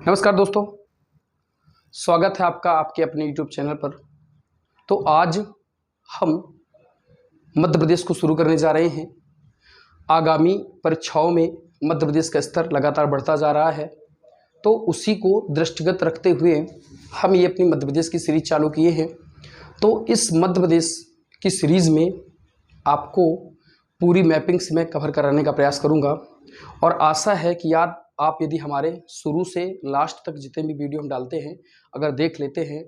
नमस्कार दोस्तों, स्वागत है आपका आपके अपने YouTube चैनल पर। तो आज हम मध्य प्रदेश को शुरू करने जा रहे हैं। आगामी परीक्षाओं में मध्य प्रदेश का स्तर लगातार बढ़ता जा रहा है, तो उसी को दृष्टिगत रखते हुए हम ये अपनी मध्य प्रदेश की सीरीज चालू किए हैं। तो इस मध्य प्रदेश की सीरीज़ में आपको पूरी मैपिंग से मैं कवर कराने का प्रयास करूँगा और आशा है कि याद आप यदि हमारे शुरू से लास्ट तक जितने भी वीडियो हम डालते हैं अगर देख लेते हैं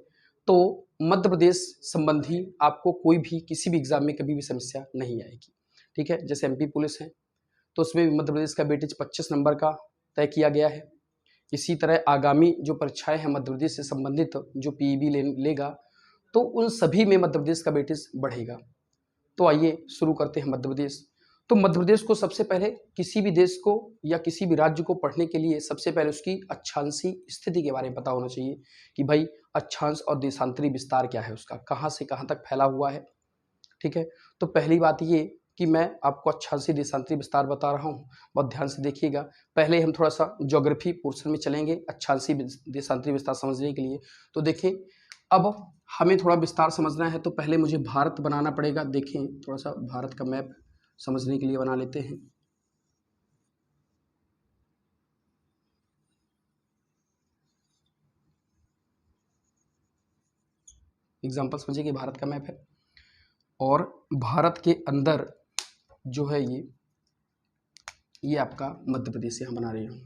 तो मध्य प्रदेश संबंधी आपको कोई भी किसी भी एग्जाम में कभी भी समस्या नहीं आएगी। ठीक है, जैसे एमपी पुलिस है तो उसमें मध्य प्रदेश का वेटेज 25 नंबर का तय किया गया है। इसी तरह आगामी जो परीक्षाएं हैं मध्य प्रदेश से संबंधित जो पीईबी लेगा तो उन सभी में मध्य प्रदेश का वेटेज बढ़ेगा। तो आइए शुरू करते हैं मध्य प्रदेश। तो मध्य प्रदेश को सबसे पहले किसी भी देश को या किसी भी राज्य को पढ़ने के लिए सबसे पहले उसकी अक्षांशीय स्थिति के बारे में पता होना चाहिए कि भाई अक्षांश और देशांतरी विस्तार क्या है, उसका कहाँ से कहाँ तक फैला हुआ है। ठीक है, तो पहली बात ये कि मैं आपको अक्षांशीय देशांतरी विस्तार बता रहा हूँ, बहुत ध्यान से देखिएगा। पहले हम थोड़ा सा ज्योग्राफी पोर्शन में चलेंगे अक्षांशीय देशांतरी विस्तार समझने के लिए। तो देखें, अब हमें थोड़ा विस्तार समझना है तो पहले मुझे भारत बनाना पड़ेगा। देखें, थोड़ा सा भारत का मैप समझने के लिए बना लेते हैं। एग्जाम्पल समझिए कि भारत का मैप है और भारत के अंदर जो है ये आपका मध्य प्रदेश यहां बना रही हूं।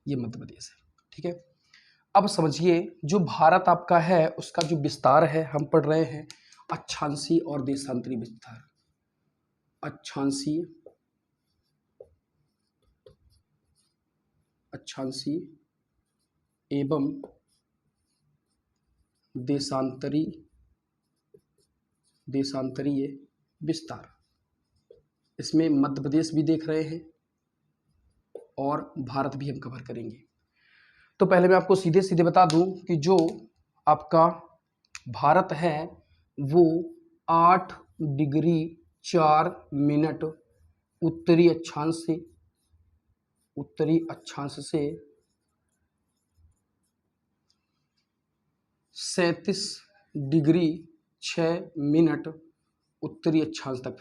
ये मध्य प्रदेश है। ठीक है, अब समझिए जो भारत आपका है उसका जो विस्तार है हम पढ़ रहे हैं अक्षांशीय और देशांतरी विस्तार। अक्षांशीय एवं देशांतरीय विस्तार, इसमें मध्य प्रदेश भी देख रहे हैं और भारत भी हम कवर करेंगे। तो पहले मैं आपको सीधे सीधे बता दूं कि जो आपका भारत है वो 8 डिग्री 4 मिनट उत्तरी अक्षांश से 37 डिग्री 6 मिनट उत्तरी अक्षांश तक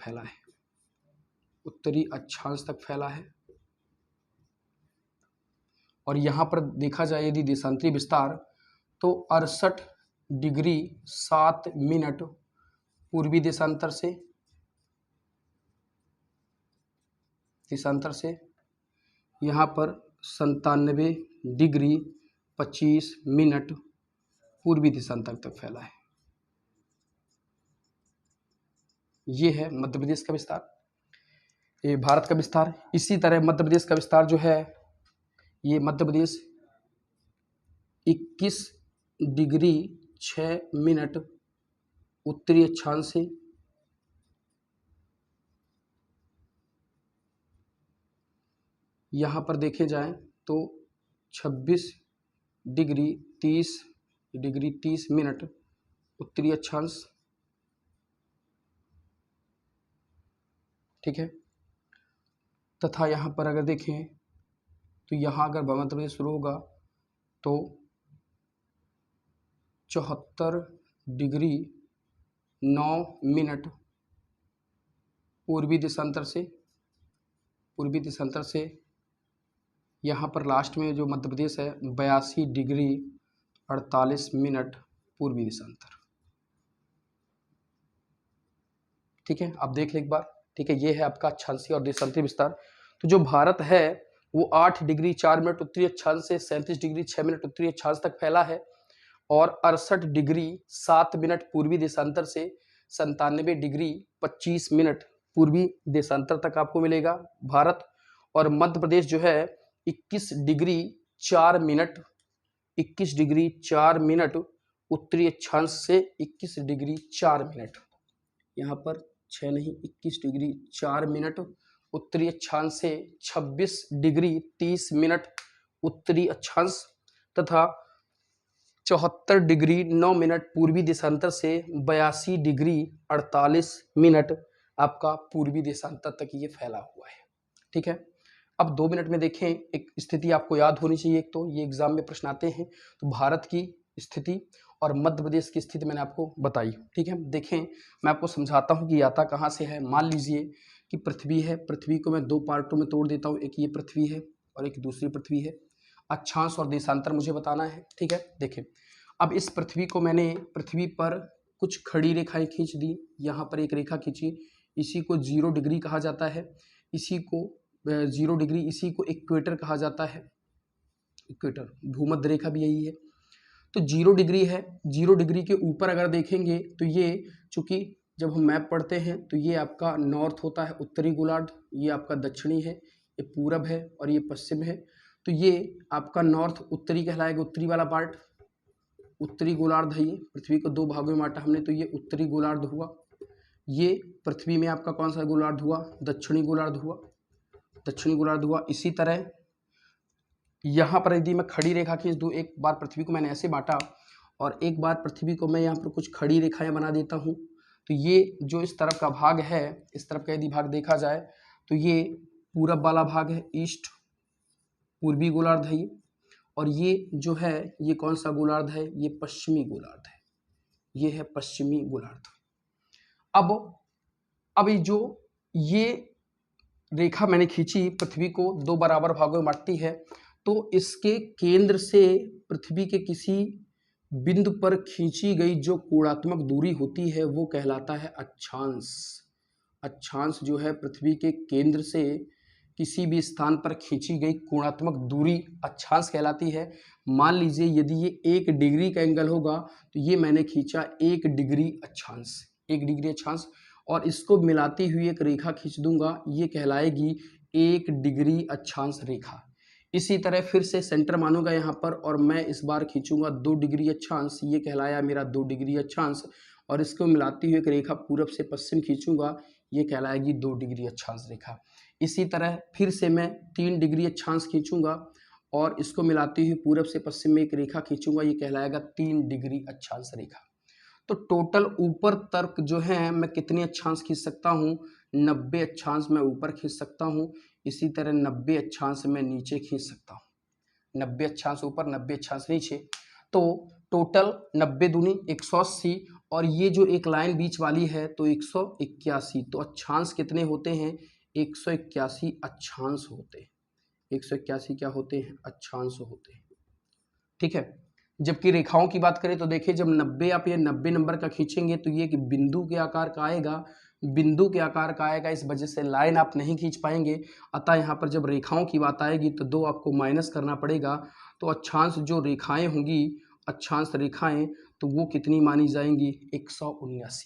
फैला है। और यहाँ पर देखा जाए यदि देशांतरी विस्तार तो 68 डिग्री 7 मिनट पूर्वी देशांतर से यहाँ पर 97 डिग्री 25 मिनट पूर्वी देशांतर तक फैला है। ये है मध्य प्रदेश का विस्तार, ये भारत का विस्तार। इसी तरह मध्य प्रदेश का विस्तार जो है ये मध्य प्रदेश 21 डिग्री 6 मिनट उत्तरी अक्षांश से यहाँ पर देखे जाएं तो 26 डिग्री 30 मिनट उत्तरी अक्षांश। ठीक है, तथा यहाँ पर अगर देखें तो यहाँ अगर मध्य प्रदेश शुरू होगा तो 74 डिग्री 9 मिनट पूर्वी देशांतर से यहाँ पर लास्ट में जो मध्य प्रदेश है 82 डिग्री 48 मिनट पूर्वी देशांतर। ठीक है, आप देख लें एक बार। ठीक है, ये है आपका अक्षांशीय और देशांतरी विस्तार। तो जो भारत है वो 8 डिग्री 4 मिनट उत्तरी अक्षांश से 37 डिग्री 6 मिनट उत्तरी अक्षांश तक फैला है और 68 डिग्री 7 मिनट पूर्वी देशांतर से 97 डिग्री 25 मिनट पूर्वी देशांतर तक आपको मिलेगा भारत। और मध्य प्रदेश जो है 21 डिग्री 4 मिनट उत्तरी अक्षांश से 21 डिग्री 4 मिनट, यहाँ पर 6 नहीं 21 डिग्री 4 मिनट उत्तरी अक्षांश से 26 डिग्री 30 मिनट उत्तरी अक्षांश तथा 74 डिग्री 9 मिनट पूर्वी देशांतर से 82 डिग्री 48 मिनट आपका पूर्वी देशांतर तक ये फैला हुआ है। ठीक है, अब 2 मिनट में देखें, एक स्थिति आपको याद होनी चाहिए। एक तो ये एग्जाम में प्रश्न आते हैं, तो भारत की स्थिति और मध्य प्रदेश की स्थिति मैंने आपको बताई। ठीक है, देखें मैं आपको समझाता हूँ कि आता कहाँ से है। मान लीजिए कि पृथ्वी है, पृथ्वी को मैं 2 पार्टों में तोड़ देता हूँ, एक ये पृथ्वी है और एक दूसरी पृथ्वी है। अक्षांश और देशांतर मुझे बताना है। ठीक है, देखें अब इस पृथ्वी को मैंने पृथ्वी पर कुछ खड़ी रेखाएं खींच दी, यहाँ पर एक रेखा खींची, इसी को 0 डिग्री कहा जाता है, इसी को 0 डिग्री, इसी को इक्वेटर कहा जाता है। इक्वेटर, भूमध्य रेखा भी यही है। तो 0 डिग्री है, 0 डिग्री के ऊपर अगर देखेंगे तो ये, चूंकि जब हम मैप पढ़ते हैं तो ये आपका नॉर्थ होता है, उत्तरी गोलार्ध, ये आपका दक्षिणी है, ये पूरब है और ये पश्चिम है। तो ये आपका नॉर्थ उत्तरी कहलाएगा, उत्तरी वाला पार्ट उत्तरी गोलार्ध है। ये पृथ्वी को 2 भागों में बांटा हमने, तो ये उत्तरी गोलार्ध हुआ। ये पृथ्वी में आपका कौन सा गोलार्ध हुआ? दक्षिणी गोलार्ध हुआ, दक्षिणी गोलार्ध हुआ। इसी तरह यहाँ पर यदि मैं खड़ी रेखा खींच दूँ, एक बार पृथ्वी को मैंने ऐसे बांटा और एक बार पृथ्वी को मैं यहाँ पर कुछ खड़ी रेखाएं बना देता हूँ, तो ये जो इस तरफ का भाग है, इस तरफ का यदि भाग देखा जाए तो ये पूरब वाला भाग है, ईस्ट पूर्वी गोलार्ध है ये, और ये जो है ये कौन सा गोलार्ध है? ये पश्चिमी गोलार्ध है, ये है पश्चिमी गोलार्ध। अब ये रेखा मैंने खींची, पृथ्वी को 2 बराबर भागों में बांटती है, तो इसके केंद्र से पृथ्वी के किसी बिंदु पर खींची गई जो कोणात्मक दूरी होती है वो कहलाता है अक्षांश। अक्षांश जो है पृथ्वी के केंद्र से किसी भी स्थान पर खींची गई कोणात्मक दूरी अक्षांश कहलाती है। मान लीजिए यदि ये 1 डिग्री का एंगल होगा तो ये मैंने खींचा 1 डिग्री अक्षांश, 1 डिग्री अक्षांश, और इसको मिलाती हुई एक रेखा खींच दूंगा, ये कहलाएगी 1 डिग्री अक्षांश रेखा। इसी तरह फिर से सेंटर मानूंगा यहाँ पर और मैं इस बार खींचूंगा 2 डिग्री अक्षांश, ये कहलाया मेरा 2 डिग्री अक्षांश, और इसको मिलाती हुई एक रेखा पूरब से पश्चिम खींचूंगा, ये कहलाएगी 2 डिग्री अक्षांश रेखा। इसी तरह फिर से मैं 3 डिग्री अक्षांश खींचूंगा और इसको मिलाती हुई पूरब से पश्चिम में एक रेखा खींचूंगा, ये कहलाएगा 3 डिग्री अक्षांश रेखा। तो टोटल ऊपर तक जो है मैं कितने अक्षांश खींच सकता हूँ? 90 अक्षांश मैं ऊपर खींच सकता हूँ। इसी तरह 90 अक्षांश मैं नीचे खींच सकता हूँ, 90 अक्षांश ऊपर, 90 अक्षांश नीचे। तो टोटल 90 दूनी 180, और ये जो एक लाइन बीच वाली है तो 181। तो अक्षांश कितने होते हैं? 181 अक्षांश होते हैं, 181 क्या होते हैं? अक्षांश होते हैं। ठीक है, जबकि रेखाओं की बात करें तो देखिए जब 90 आप ये 90 नंबर का खींचेंगे तो ये कि बिंदु के आकार का आएगा, बिंदु के आकार का आएगा, इस वजह से लाइन आप नहीं खींच पाएंगे। अतः यहाँ पर जब रेखाओं की बात आएगी तो 2 आपको माइनस करना पड़ेगा। तो अक्षांश जो रेखाएं होंगी, अक्षांश रेखाएं, तो वो कितनी मानी जाएंगी? 179।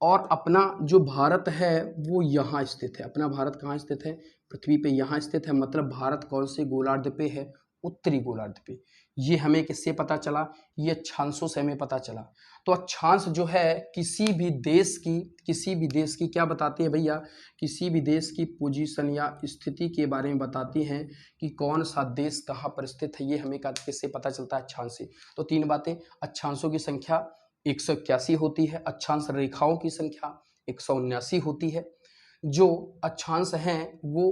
और अपना जो भारत है वो यहाँ स्थित है। अपना भारत कहाँ स्थित है? पृथ्वी पे यहाँ स्थित है। मतलब भारत कौन से गोलार्ध पे है? उत्तरी गोलार्ध पे। ये हमें किससे पता चला? ये अक्षांशों से हमें पता चला। तो अक्षांश जो है किसी भी देश की क्या बताती है भैया? किसी भी देश की पोजीशन या स्थिति के बारे में बताती हैं कि कौन सा देश कहाँ पर स्थित है। ये हमें किससे पता चलता है? अक्षांश से। तो 3 बातें, अक्षांशों की संख्या 181 होती है, अक्षांश रेखाओं की संख्या 179 होती है। जो अक्षांश हैं वो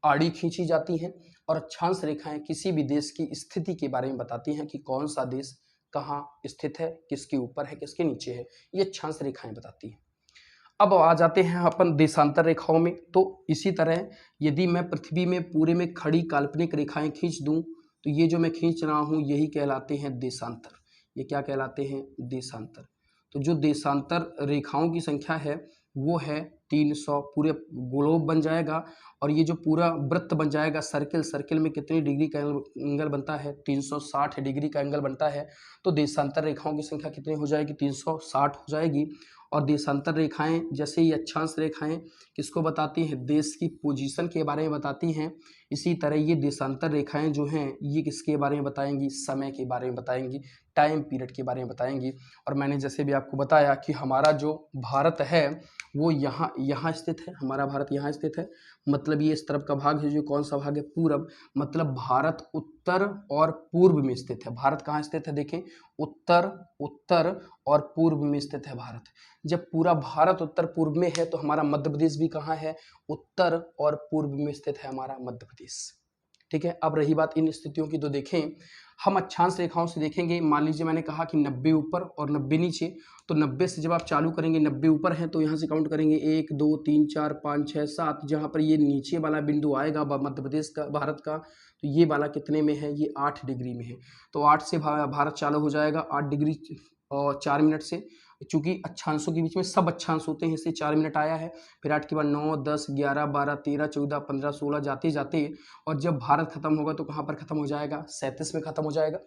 आड़ी खींची जाती हैं, और अक्षांश रेखाएं किसी भी देश की स्थिति के बारे में बताती हैं कि कौन सा देश कहाँ स्थित है, किसके ऊपर है, किसके नीचे है। ये अक्षांश रेखाएं बताती हैं। अब आ जाते हैं अपन देशांतर रेखाओं में। तो इसी तरह यदि मैं पृथ्वी में पूरे में खड़ी काल्पनिक रेखाएं खींच दूं तो ये जो मैं खींच रहा हूं यही कहलाते हैं देशांतर। ये क्या कहलाते हैं? देशांतर। तो जो देशांतर रेखाओं की संख्या है वो है 300। पूरे ग्लोब बन जाएगा और ये जो पूरा वृत्त बन जाएगा, सर्किल में कितने डिग्री का एंगल बनता है? 360 डिग्री का एंगल बनता है। तो देशांतर रेखाओं की संख्या कितनी हो जाएगी? 360 हो जाएगी। और देशांतर रेखाएं जैसे ये अक्षांश रेखाएं किसको बताती हैं? देश की पोजीशन के बारे में बताती हैं। इसी तरह ये देशांतर रेखाएं जो हैं ये किसके बारे में बताएंगी, समय के बारे में बताएंगी, टाइम पीरियड के बारे में बताएंगी। और मैंने जैसे भी आपको बताया कि हमारा जो भारत है वो यहाँ स्थित है, हमारा भारत यहाँ स्थित है, मतलब ये इस तरफ का भाग है जो कौन सा भाग है, पूरब, मतलब भारत उत्तर और पूर्व में स्थित है। भारत कहाँ स्थित है, देखें उत्तर और पूर्व में स्थित है भारत। जब पूरा भारत उत्तर पूर्व में है तो हमारा मध्य प्रदेश भी कहाँ है, उत्तर और पूर्व में स्थित है हमारा मध्य प्रदेश। ठीक है, अब रही बात इन स्थितियों की, तो देखें हम अक्षांश रेखाओं से देखेंगे। मान लीजिए मैंने कहा कि 90 ऊपर और 90 नीचे, तो 90 से जब आप चालू करेंगे, 90 ऊपर है तो यहाँ से काउंट करेंगे 1 2 3 4 5 6 7, जहाँ पर ये नीचे वाला बिंदु आएगा मध्य प्रदेश का, भारत का, तो ये वाला कितने में है, ये 8 डिग्री में है। तो 8 से भारत चालू हो जाएगा 8 डिग्री और 4 मिनट से, चूंकि अक्षांशों के बीच में सब अक्षांश होते हैं इसलिए 4 मिनट आया है। फिर 8 के बाद 9 10 11 12 13 14 15 16 जाते जाते, और जब भारत खत्म होगा तो कहाँ पर खत्म हो जाएगा, 37 में खत्म हो जाएगा।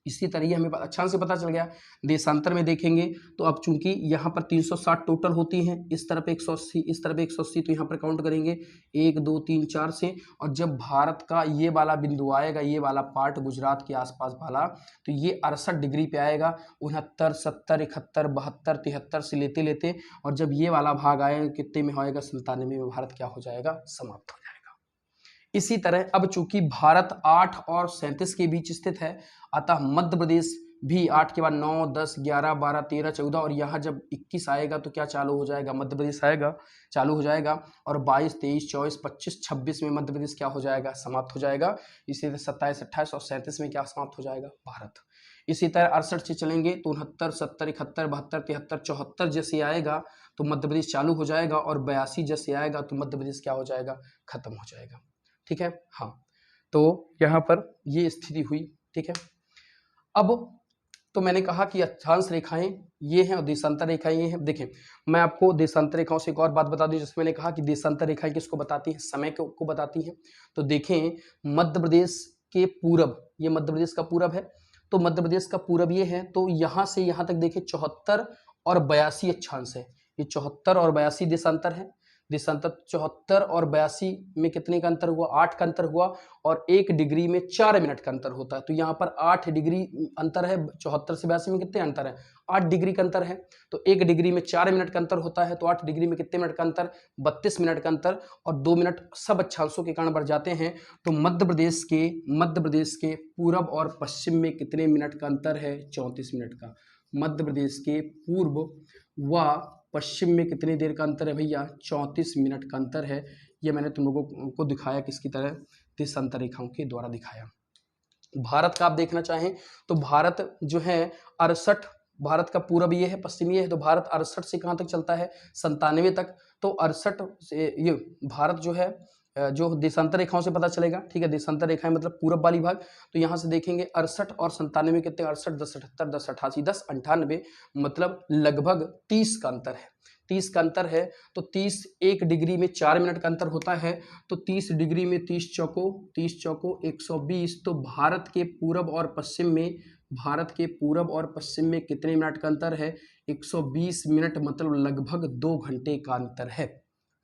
इसी तरह हमें अक्षांश से पता चल गया। देशांतर में देखेंगे तो अब चूंकि यहाँ पर 360 टोटल होती हैं, इस तरफ 180, इस तरफ 180, तो यहाँ पर काउंट करेंगे 1 2 3 4 से, और जब भारत का ये वाला बिंदु आएगा, ये वाला पार्ट गुजरात के आसपास वाला, तो ये 68 डिग्री पे आएगा, 69 70 71 72 73 से लेते लेते, और जब ये वाला भाग आएगा कितने में होएगा, 97 में भारत क्या हो जाएगा, समाप्त हो जाएगा। इसी तरह अब चूंकि भारत 8 और 37 के बीच स्थित है, अतः मध्य प्रदेश भी 8 के बाद 9 10 11 12 13 14, और यहाँ जब 21 आएगा तो क्या चालू हो जाएगा, मध्य प्रदेश आएगा, चालू हो जाएगा, और 22 23 24 25 26 में मध्य प्रदेश क्या हो जाएगा, समाप्त हो जाएगा। इसी तरह 27 28 और 37 में क्या समाप्त हो जाएगा, भारत। इसी तरह 68 से चलेंगे तो 69 70 71 72 73 74 जैसे आएगा तो मध्य प्रदेश चालू हो जाएगा, और 82 जैसे आएगा तो मध्य प्रदेश क्या हो जाएगा, खत्म हो जाएगा। ठीक है, हाँ, तो यहाँ पर ये स्थिति हुई। ठीक है, अब तो मैंने कहा कि अक्षांश रेखाएं ये हैं और देशांतर रेखाएं ये हैं। देखें मैं आपको देशांतर रेखाओं से एक और बात बता दूं, जिसमें मैंने कहा कि देशांतर रेखाएं किसको बताती हैं, समय को बताती हैं। तो देखें मध्य प्रदेश के पूरब, ये मध्य प्रदेश का पूरब है, तो मध्य प्रदेश का पूरब ये है, तो यहाँ से यहाँ तक देखें 74 और 82 अक्षांश है, ये 74 और 82 देशांतर है। देशांतर 74 और 82 में कितने का अंतर हुआ, 8 का अंतर हुआ, और 1 डिग्री में 4 मिनट का अंतर होता है, तो यहाँ पर 8 डिग्री अंतर है। 74 से 82 में कितने अंतर है, 8 डिग्री का अंतर है, तो 1 डिग्री में 4 मिनट का अंतर होता है, तो 8 डिग्री में कितने मिनट का अंतर, 32 मिनट का अंतर, और 2 मिनट सब अक्षांशों के कारण बढ़ जाते हैं। तो मध्य प्रदेश के पूरब और पश्चिम में कितने मिनट का अंतर है, 34 मिनट का। मध्य प्रदेश के पूर्व व पश्चिम में कितनी देर का अंतर है भैया, 34 मिनट का अंतर है। ये मैंने तुम लोगों को दिखाया किसकी तरह, देशांतर रेखाओं के द्वारा दिखाया। भारत का आप देखना चाहें तो भारत जो है 68, भारत का पूरब ये है, पश्चिम ये है, तो भारत 68 से कहाँ तक चलता है, 97 तक। तो 68 से ये भारत जो है, जो देशांतर रेखाओं से पता चलेगा। ठीक है, देशांतर रेखाएं मतलब पूरब वाली भाग, तो यहाँ से देखेंगे 68 और 97 में कितने, 68 10 78 10 88 10 98, मतलब लगभग 30 का अंतर है, 30 का अंतर है। तो 30, 1 डिग्री में 4 मिनट का अंतर होता है, तो 30 डिग्री में 30 चौको 120, तो भारत के पूरब और पश्चिम में कितने मिनट का अंतर है, 120 मिनट, मतलब लगभग 2 घंटे का अंतर है।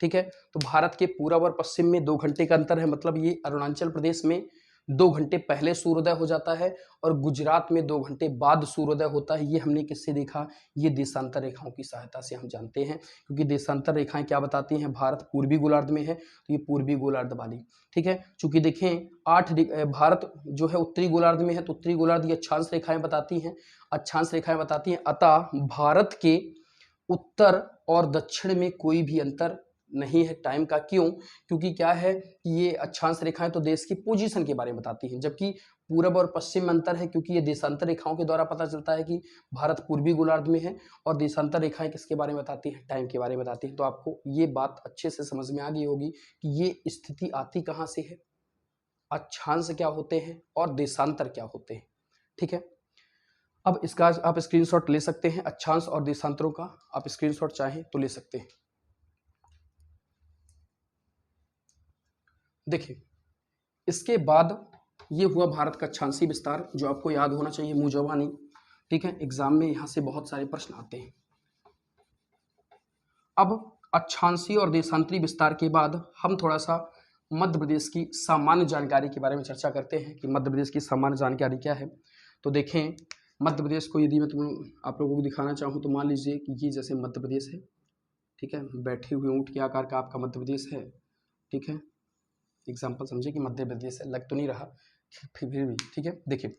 ठीक है, तो भारत के पूरब और पश्चिम में 2 घंटे का अंतर है, मतलब ये अरुणाचल प्रदेश में 2 घंटे पहले सूर्योदय हो जाता है और गुजरात में 2 घंटे बाद सूर्योदय होता है। ये हमने किससे देखा, ये देशांतर रेखाओं की सहायता से हम जानते हैं, क्योंकि देशांतर रेखाएं क्या बताती हैं, भारत पूर्वी गोलार्ध में है तो ये पूर्वी गोलार्ध वाली। ठीक है, चूंकि देखें भारत जो है उत्तरी गोलार्ध में है, तो उत्तरी गोलार्ध ये अक्षांश रेखाएं बताती हैं, अतः भारत के उत्तर और दक्षिण में कोई भी अंतर नहीं है टाइम का। क्यों, क्योंकि क्या है कि ये अक्षांश रेखाएं तो देश की पोजीशन के बारे में बताती हैं, जबकि पूरब और पश्चिम में अंतर है, क्योंकि ये देशांतर रेखाओं के द्वारा पता चलता है कि भारत पूर्वी गोलार्ध में है, और देशांतर रेखाएं किसके बारे में बताती हैं, टाइम के बारे में बताती हैं। तो आपको ये बात अच्छे से समझ में आ गई होगी कि ये स्थिति आती कहाँ से है, अक्षांश क्या होते हैं और देशांतर क्या होते हैं। ठीक है, अब इसका आप स्क्रीनशॉट ले सकते हैं, अक्षांश और देशांतरों का आप स्क्रीनशॉट चाहें तो ले सकते हैं। देखिए, इसके बाद ये हुआ भारत का अक्षांशीय विस्तार, जो आपको याद होना चाहिए, मुजवानी। ठीक है, एग्जाम में यहां से बहुत सारे प्रश्न आते हैं। अब अक्षांशीय और देशांतरी विस्तार के बाद हम थोड़ा सा मध्य प्रदेश की सामान्य जानकारी के बारे में चर्चा करते हैं कि मध्य प्रदेश की सामान्य जानकारी क्या है। तो देखें, मध्य प्रदेश को यदि मैं आप लोगों को दिखाना चाहूँ तो मान लीजिए कि ये जैसे मध्य प्रदेश है, ठीक है, बैठे हुए ऊँट के आकार का आपका मध्य प्रदेश है, ठीक है, एग्जाम्पल समझिए कि मध्य प्रदेश है, लग तो नहीं रहा फिर भी, ठीक है। देखिए,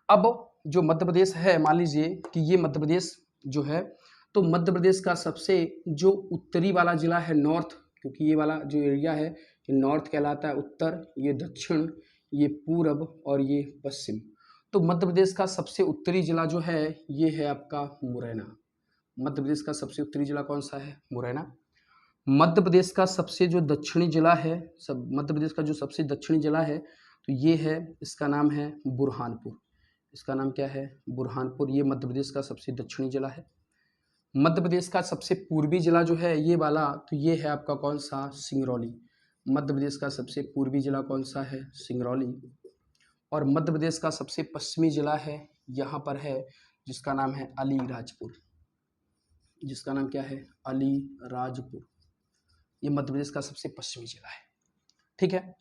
अब जो मध्य प्रदेश है, मान लीजिए कि ये मध्य प्रदेश जो है, तो मध्य प्रदेश का सबसे जो उत्तरी वाला जिला है नॉर्थ, क्योंकि ये वाला जो एरिया है ये नॉर्थ कहलाता है, उत्तर, ये दक्षिण, ये पूर्व और ये पश्चिम। तो मध्य प्रदेश का सबसे उत्तरी जिला जो है ये है आपका मुरैना। मध्य प्रदेश का सबसे उत्तरी जिला कौन सा है? मुरैना। मध्य प्रदेश का सबसे जो दक्षिणी जिला है, मध्य प्रदेश का जो सबसे दक्षिणी जिला है तो ये है, इसका नाम है बुरहानपुर। इसका नाम क्या है? बुरहानपुर। ये मध्य प्रदेश का सबसे दक्षिणी जिला है। मध्य प्रदेश का सबसे पूर्वी जिला जो है ये वाला, तो ये है आपका कौन सा? सिंगरौली। मध्य प्रदेश का सबसे पूर्वी जिला कौन सा है? सिंगरौली। और मध्य प्रदेश का सबसे पश्चिमी जिला है, यहाँ पर है, जिसका नाम है अलीराजपुर। जिसका नाम क्या है? अलीराजपुर। ये मध्य प्रदेश का सबसे पश्चिमी जिला है, ठीक है।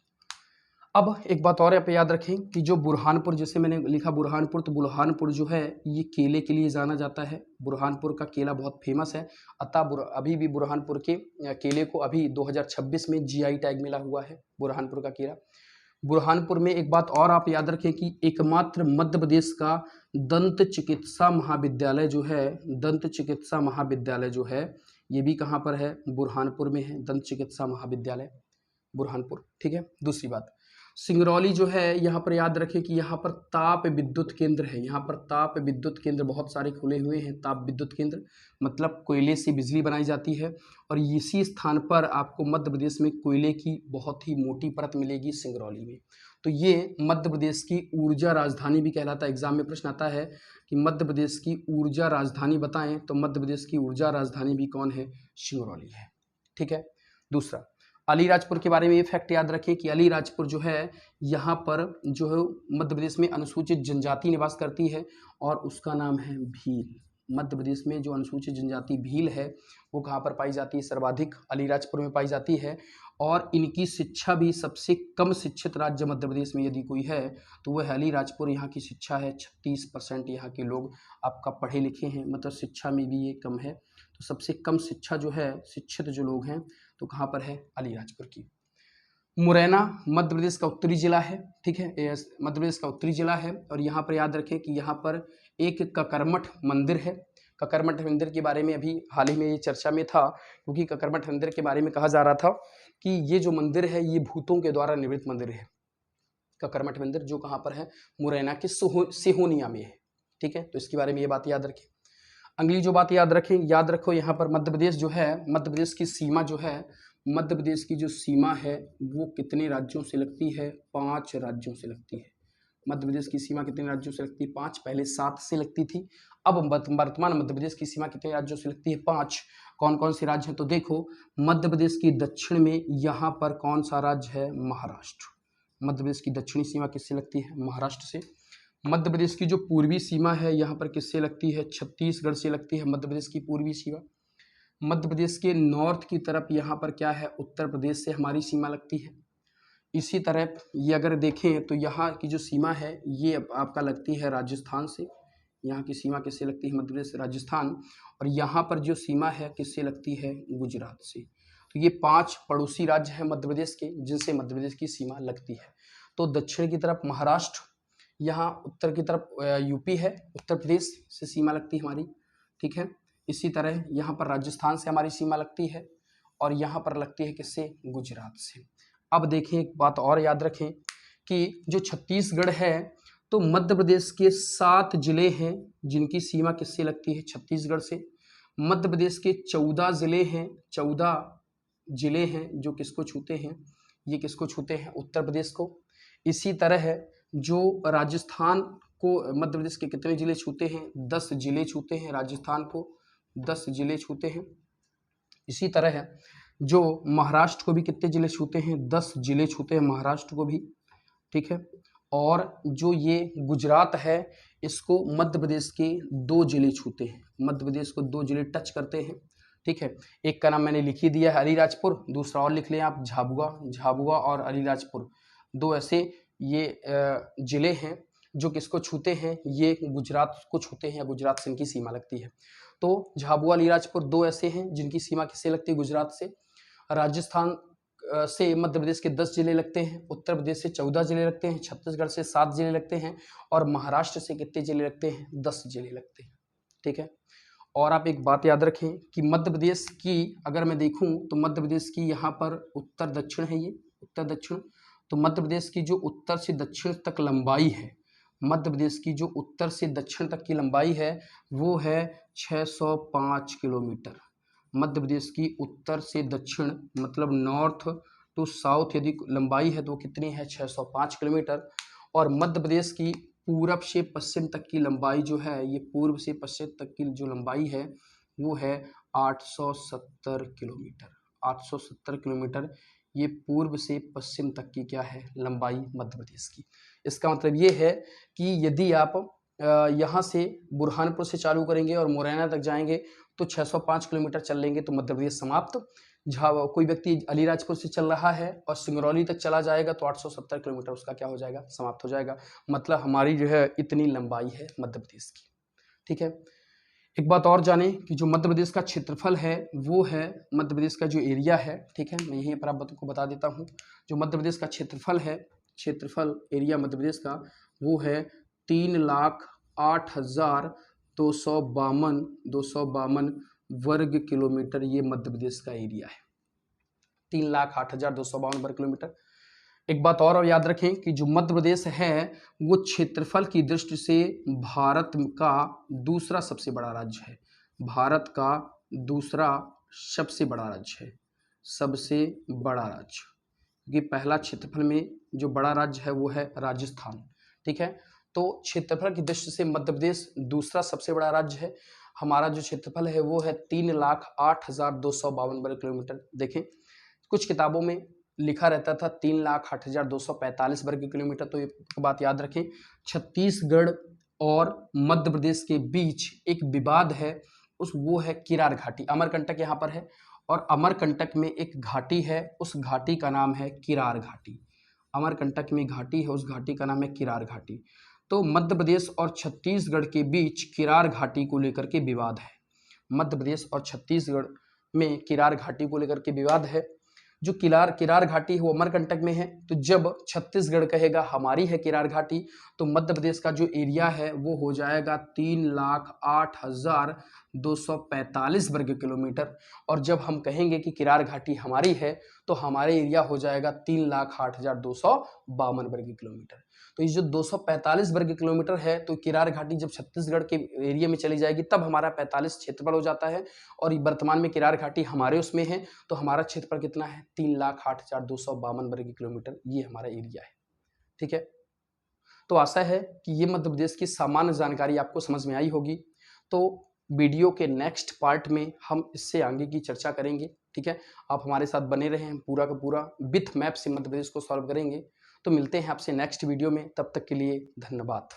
अब एक बात और आप याद रखें कि जो बुरहानपुर, जैसे मैंने लिखा बुरहानपुर, तो बुरहानपुर जो है ये केले के लिए जाना जाता है। बुरहानपुर का केला बहुत फेमस है, अतः अभी भी बुरहानपुर के केले को अभी 2026 में जीआई टैग मिला हुआ है, बुरहानपुर का केला। बुरहानपुर में एक बात और आप याद रखें कि एकमात्र मध्य प्रदेश का दंत चिकित्सा महाविद्यालय जो है, दंत चिकित्सा महाविद्यालय जो है, ये भी कहाँ पर है? बुरहानपुर में है, दंत चिकित्सा महाविद्यालय बुरहानपुर, ठीक है। दूसरी बात, सिंगरौली जो है, यहाँ पर याद रखें कि यहाँ पर ताप विद्युत केंद्र है। यहाँ पर ताप विद्युत केंद्र बहुत सारे खुले हुए हैं। ताप विद्युत केंद्र मतलब कोयले से बिजली बनाई जाती है, और इसी स्थान पर आपको मध्य प्रदेश में कोयले की बहुत ही मोटी परत मिलेगी, सिंगरौली में। तो ये मध्य प्रदेश की ऊर्जा राजधानी भी कहलाता है। एग्जाम में प्रश्न आता है कि मध्य प्रदेश की ऊर्जा राजधानी बताएं, तो मध्य प्रदेश की ऊर्जा राजधानी भी कौन है? सिंगरौली है, ठीक है। दूसरा, अलीराजपुर के बारे में ये फैक्ट याद रखें कि अलीराजपुर जो है, यहाँ पर जो है मध्य प्रदेश में अनुसूचित जनजाति निवास करती है, और उसका नाम है भील। मध्य प्रदेश में जो अनुसूचित जनजाति भील है वो कहाँ पर पाई जाती है? सर्वाधिक अलीराजपुर में पाई जाती है। और इनकी शिक्षा भी, सबसे कम शिक्षित राज्य मध्य प्रदेश में यदि कोई है तो वह है अलीराजपुर। यहाँ की शिक्षा है 36%। यहाँ के लोग आपका पढ़े लिखे हैं, मतलब शिक्षा में भी ये कम है। तो सबसे कम शिक्षा जो है, शिक्षित जो लोग हैं, तो कहाँ पर है? अलीराजपुर की। मुरैना मध्य प्रदेश का उत्तरी जिला है, ठीक है, मध्य प्रदेश का उत्तरी जिला है। और यहाँ पर याद रखें कि यहाँ पर एक ककरमठ मंदिर है। ककरमठ मंदिर के बारे में अभी हाल ही में ये चर्चा में था, क्योंकि ककरमठ मंदिर के बारे में कहा जा रहा था कि ये जो मंदिर है ये भूतों के द्वारा निर्मित मंदिर है। ककरमठ मंदिर जो कहाँ पर है? मुरैना के सिहोनिया में है, ठीक है। तो इसके बारे में ये बात याद रखें। अगली जो बात याद रखें, याद रखो यहाँ पर मध्य प्रदेश जो है, मध्य प्रदेश की सीमा जो है, मध्य प्रदेश की जो सीमा है वो कितने राज्यों से लगती है? 5 राज्यों से लगती है। मध्य प्रदेश की सीमा कितने राज्यों से लगती है? 5। पहले 7 से लगती थी, अब वर्तमान मध्य प्रदेश की सीमा कितने राज्यों से लगती है? 5। कौन कौन से राज्य हैं? तो देखो, मध्य प्रदेश की दक्षिण में यहाँ पर कौन सा राज्य है? महाराष्ट्र। मध्य प्रदेश की दक्षिणी सीमा किससे लगती है? महाराष्ट्र से। मध्य प्रदेश की जो पूर्वी सीमा है यहाँ पर किससे लगती है? छत्तीसगढ़ से लगती है मध्य प्रदेश की पूर्वी सीमा। मध्य प्रदेश के नॉर्थ की तरफ यहाँ पर क्या है? उत्तर प्रदेश से हमारी सीमा लगती है। इसी तरह ये अगर देखें तो यहाँ की जो सीमा है ये आपका लगती है राजस्थान से। यहाँ की सीमा किससे लगती है? मध्य प्रदेश से, राजस्थान। और यहाँ पर जो सीमा है किससे लगती है? गुजरात से। तो ये 5 पड़ोसी राज्य हैं मध्य प्रदेश के, जिनसे मध्य प्रदेश की सीमा लगती है। तो दक्षिण की तरफ महाराष्ट्र, यहाँ उत्तर की तरफ यूपी है, उत्तर प्रदेश से सीमा लगती है हमारी, ठीक है। इसी तरह यहाँ पर राजस्थान से हमारी सीमा लगती है, और यहाँ पर लगती है किससे? गुजरात से। अब देखें, एक बात और याद रखें कि जो छत्तीसगढ़ है, तो मध्य प्रदेश के 7 जिले हैं जिनकी सीमा किससे लगती है? छत्तीसगढ़ से। मध्य प्रदेश के 14 जिले हैं, 14 जिले हैं जो किसको छूते हैं? ये किसको छूते हैं? उत्तर प्रदेश को। इसी तरह जो राजस्थान को, मध्य प्रदेश के कितने जिले छूते हैं? 10 जिले छूते हैं राजस्थान को, 10 जिले छूते हैं। इसी तरह जो महाराष्ट्र को भी कितने जिले छूते हैं? 10 जिले छूते हैं महाराष्ट्र को भी, ठीक है। और जो ये गुजरात है, इसको मध्य प्रदेश के 2 जिले छूते हैं। मध्य प्रदेश को 2 जिले टच करते हैं, ठीक है, एक का नाम मैंने लिख ही दिया है अलीराजपुर, दूसरा और लिख लें आप झाबुआ और अलीराजपुर, दो ऐसे ये जिले हैं जो किसको छूते हैं, ये गुजरात को छूते हैं या गुजरात से इनकी सीमा लगती है। तो झाबुआ अलीराजपुर दो ऐसे हैं जिनकी सीमा किससे लगती है, गुजरात से। राजस्थान से मध्य प्रदेश के 10 जिले लगते हैं, उत्तर प्रदेश से 14 जिले लगते हैं, छत्तीसगढ़ से 7 जिले लगते हैं और महाराष्ट्र से कितने जिले लगते हैं, 10 जिले लगते हैं। ठीक है, और आप एक बात याद रखें कि मध्य प्रदेश की अगर मैं देखूं तो मध्य प्रदेश की यहाँ पर उत्तर दक्षिण है, ये उत्तर दक्षिण, तो मध्य प्रदेश की जो उत्तर से दक्षिण तक लंबाई है, मध्य प्रदेश की जो उत्तर से दक्षिण तक की लंबाई है वो है 605 किलोमीटर। मध्य प्रदेश की उत्तर से दक्षिण मतलब नॉर्थ टू साउथ यदि लंबाई है तो कितनी है, 605 किलोमीटर। और मध्य प्रदेश की पूरब से पश्चिम तक की लंबाई जो है, ये पूर्व से पश्चिम तक की जो लंबाई है वो है 870 किलोमीटर। 870 किलोमीटर ये पूर्व से पश्चिम तक की क्या है, लंबाई मध्य प्रदेश की। इसका मतलब ये है कि यदि आप यहाँ से बुरहानपुर से चालू करेंगे और मुरैना तक जाएंगे तो 605 किलोमीटर चल लेंगे तो मध्य प्रदेश समाप्त। कोई व्यक्ति अलीराजपुर से चल रहा है और सिंगरौली तक चला जाएगा तो 870 किलोमीटर उसका क्या हो जाएगा, समाप्त हो जाएगा। मतलब हमारी जो है इतनी लंबाई है मध्य प्रदेश की। ठीक है, एक बात और जाने कि जो मध्य प्रदेश का क्षेत्रफल है वो है, मध्य प्रदेश का जो एरिया है, ठीक है, मैं यहीं पर आपको बता देता हूँ। जो मध्य प्रदेश का क्षेत्रफल है, क्षेत्रफल एरिया मध्य प्रदेश का वो है 3,08,252 वर्ग किलोमीटर। ये मध्य प्रदेश का एरिया है 3,08,252 वर्ग किलोमीटर। एक बात और याद रखें कि जो मध्य प्रदेश है वो क्षेत्रफल की दृष्टि से भारत का दूसरा सबसे बड़ा राज्य है। भारत का दूसरा सबसे बड़ा राज्य है, सबसे बड़ा राज्य, क्योंकि पहला क्षेत्रफल में जो बड़ा राज्य है वो है राजस्थान। ठीक है, तो क्षेत्रफल की दृष्टि से मध्य प्रदेश दूसरा सबसे बड़ा राज्य है। हमारा जो क्षेत्रफल है वो है 3,08,252 वर्ग किलोमीटर। देखें कुछ किताबों में लिखा रहता था 3,08,245 वर्ग किलोमीटर। तो एक बात याद रखें, छत्तीसगढ़ और मध्य प्रदेश के बीच एक विवाद है, वो है किरार घाटी। अमरकंटक यहाँ पर है और अमरकंटक में एक घाटी है, उस घाटी का नाम है किरार घाटी। अमरकंटक में घाटी है, उस घाटी का नाम है किरार घाटी। तो मध्य प्रदेश और छत्तीसगढ़ के बीच किरार घाटी को लेकर के विवाद है। मध्य प्रदेश और छत्तीसगढ़ में किरार घाटी को लेकर के विवाद है। जो किरार घाटी है वो अमरकंटक में है, तो जब छत्तीसगढ़ कहेगा हमारी है किरार घाटी तो मध्य प्रदेश का जो एरिया है वो हो जाएगा 3,08,245 वर्ग किलोमीटर। और जब हम कहेंगे कि किरार घाटी हमारी है तो हमारे एरिया हो जाएगा 3,08,252 वर्ग किलोमीटर। तो ये जो 245 वर्ग किलोमीटर है, तो किरार घाटी जब छत्तीसगढ़ के एरिया में चली जाएगी तब हमारा 45 क्षेत्रफल हो जाता है। और वर्तमान में किरार घाटी हमारे उसमें है तो हमारा क्षेत्रफल कितना है, 3,08,252 वर्ग किलोमीटर, ये हमारा एरिया है। ठीक है, तो आशा है कि ये मध्य प्रदेश की सामान्य जानकारी आपको समझ में आई होगी। तो वीडियो के नेक्स्ट पार्ट में हम इससे आगे की चर्चा करेंगे। ठीक है, आप हमारे साथ बने रहें, पूरा का पूरा विथ मैप से मध्य प्रदेश को सॉल्व करेंगे। तो मिलते हैं आपसे नेक्स्ट वीडियो में, तब तक के लिए धन्यवाद।